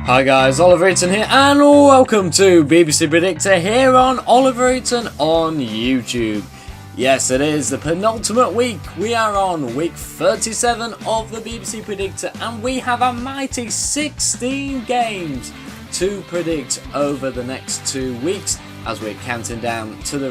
Hi guys, Oliver Eaton here and welcome to BBC Predictor here on Oliver Eaton on YouTube. Yes, it is the penultimate week. We are on week 37 of the BBC Predictor and we have a mighty 16 games to predict over the next 2 weeks as we're counting down to the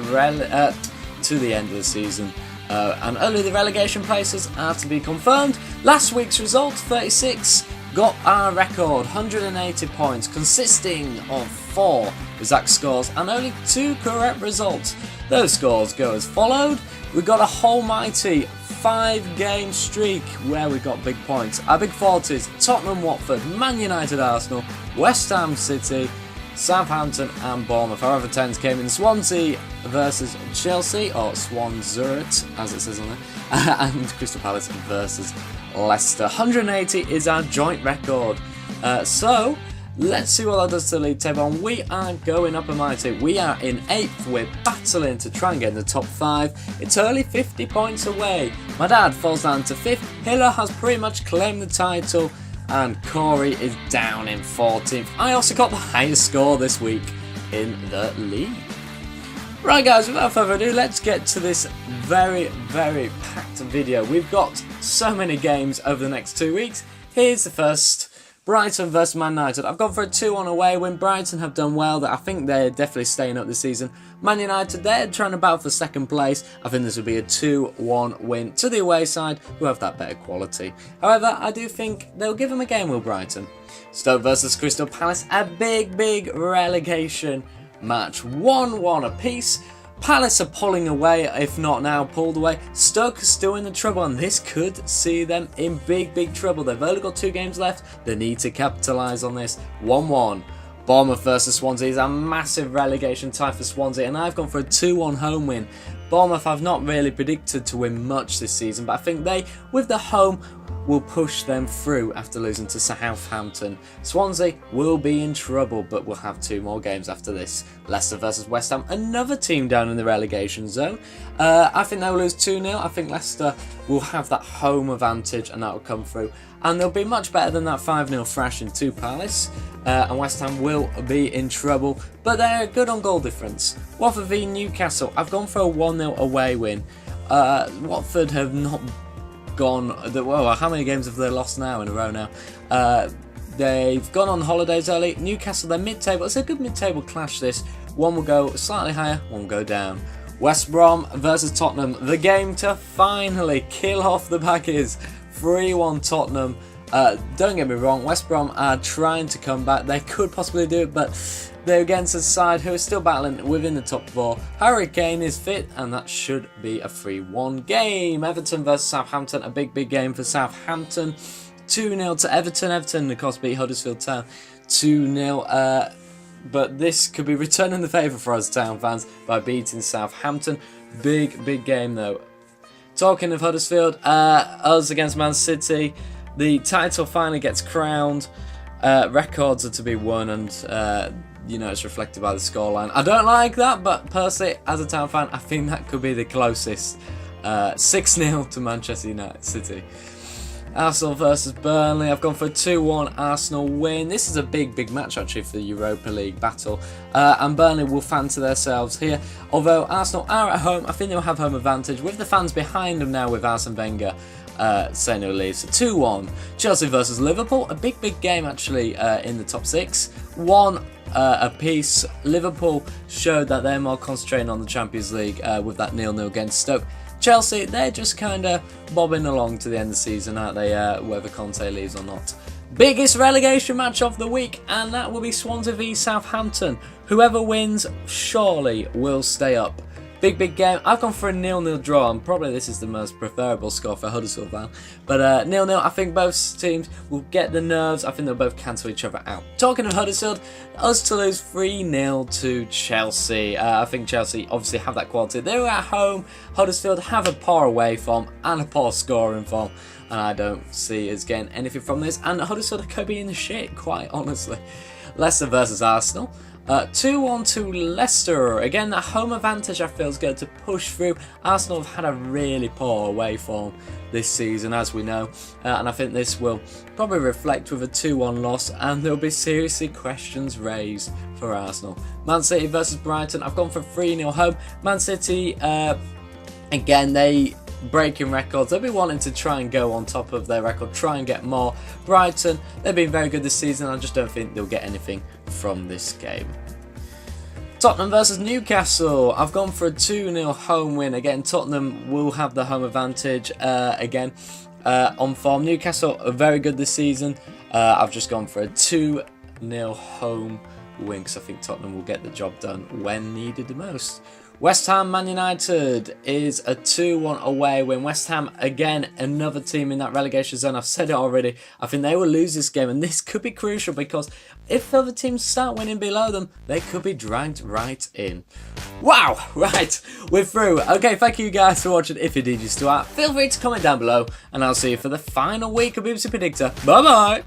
end of the season. And only the relegation places are to be confirmed. Last week's result, 36, got our record, 180 points, consisting of 4 exact scores and only 2 correct results. Those scores go as followed. We got a whole mighty 5-game streak where we got big points. Our big 40s, Tottenham, Watford, Man United, Arsenal, West Ham City, Southampton and Bournemouth. However, 10s came in Swansea versus Chelsea, or Swansea as it says on there, and Crystal Palace versus Leicester. 180 is our joint record. So let's see what that does to the league table. And we are going up a mighty. We are in 8th. We're battling to try and get in the top 5. It's only 50 points away. My dad falls down to 5th. Hiller has pretty much claimed the title. And Corey is down in 14th. I also got the highest score this week in the league. Right guys, without further ado, let's get to this very packed video. We've got so many games over the next 2 weeks. Here's the first, Brighton versus Man United. I've gone for a 2-1 away win. Brighton have done well. I think they're definitely staying up this season. Man United, they're trying to battle for second place. I think this will be a 2-1 win to the away side, who have that better quality. However, I do think they'll give them a game, will Brighton. Stoke versus Crystal Palace, a big relegation match. 1-1 apiece. Palace are pulling away, if not now pulled away. Stoke are still in the trouble and this could see them in big trouble. They've only got 2 games left. They need to capitalise on this. 1-1. Bournemouth versus Swansea is a massive relegation tie for Swansea and I've gone for a 2-1 home win. Bournemouth I've not really predicted to win much this season, but I think they, with the home, will push them through after losing to Southampton. Swansea will be in trouble, but we'll have 2 more games after this. Leicester versus West Ham, another team down in the relegation zone. I think they'll lose 2-0. I think Leicester will have that home advantage and that will come through. And they'll be much better than that 5-0 thrashing to Palace. And West Ham will be in trouble, but they're good on goal difference. Watford v Newcastle, I've gone for a 1-0 away win. Watford have not gone, whoa, how many games have they lost now in a row now? They've gone on holidays early. Newcastle, they're mid-table. It's a good mid-table clash this. One will go slightly higher, one will go down. West Brom versus Tottenham, the game to finally kill off the Baggies. 3-1 Tottenham. Don't get me wrong, West Brom are trying to come back. They could possibly do it, but they're against a side who are still battling within the top 4. Harry Kane is fit, and that should be a 3-1 game. Everton versus Southampton, a big game for Southampton. 2-0 to Everton. Everton, of course, beat Huddersfield Town 2-0. But this could be returning the favour for us Town fans by beating Southampton. Big game, though. Talking of Huddersfield, us against Man City. The title finally gets crowned. Records are to be won and you know, it's reflected by the scoreline. I don't like that, but personally, as a Town fan, I think that could be the closest. 6-0 to Manchester United City. Arsenal versus Burnley. I've gone for a 2-1 Arsenal win. This is a big match actually for the Europa League battle. And Burnley will fancy themselves here. Although Arsenal are at home, I think they'll have home advantage with the fans behind them now with Arsene Wenger. Say no leave. So 2-1. Chelsea versus Liverpool. A big game actually in the top 6. 1 apiece. Liverpool showed that they're more concentrating on the Champions League with that 0-0 against Stoke. Chelsea, they're just kind of bobbing along to the end of the season, aren't they? Whether Conte leaves or not. Biggest relegation match of the week, and that will be Swansea v Southampton. Whoever wins surely will stay up. Big game. I've gone for a 0-0 draw, and probably this is the most preferable score for Huddersfield fan. But 0-0, I think both teams will get the nerves. I think they'll both cancel each other out. Talking of Huddersfield, us to lose 3-0 to Chelsea. I think Chelsea obviously have that quality. They're at home. Huddersfield have a poor away form and a poor scoring form. And I don't see us getting anything from this. And Huddersfield could be in the shit, quite honestly. Leicester versus Arsenal. 2-1 to Leicester. Again, that home advantage I feel is going to push through. Arsenal have had a really poor away form this season, as we know, and I think this will probably reflect with a 2-1 loss, and there'll be seriously questions raised for Arsenal. Man City versus Brighton. I've gone for 3-0 home. Man City, again, they breaking records. They'll be wanting to try and go on top of their record, try and get more. Brighton, they've been very good this season. I just don't think they'll get anything from this game. Tottenham versus Newcastle. I've gone for a 2-0 home win. Again, Tottenham will have the home advantage again on form. Newcastle are very good this season. I've just gone for a 2-0 home win because I think Tottenham will get the job done when needed the most. West Ham Man United is a 2-1 away win. West Ham, again, another team in that relegation zone. I've said it already. I think they will lose this game, and this could be crucial because if other teams start winning below them, they could be dragged right in. Wow, right, we're through. Okay, thank you guys for watching. If you did you still out, feel free to comment down below, and I'll see you for the final week of BBC Predictor. Bye-bye.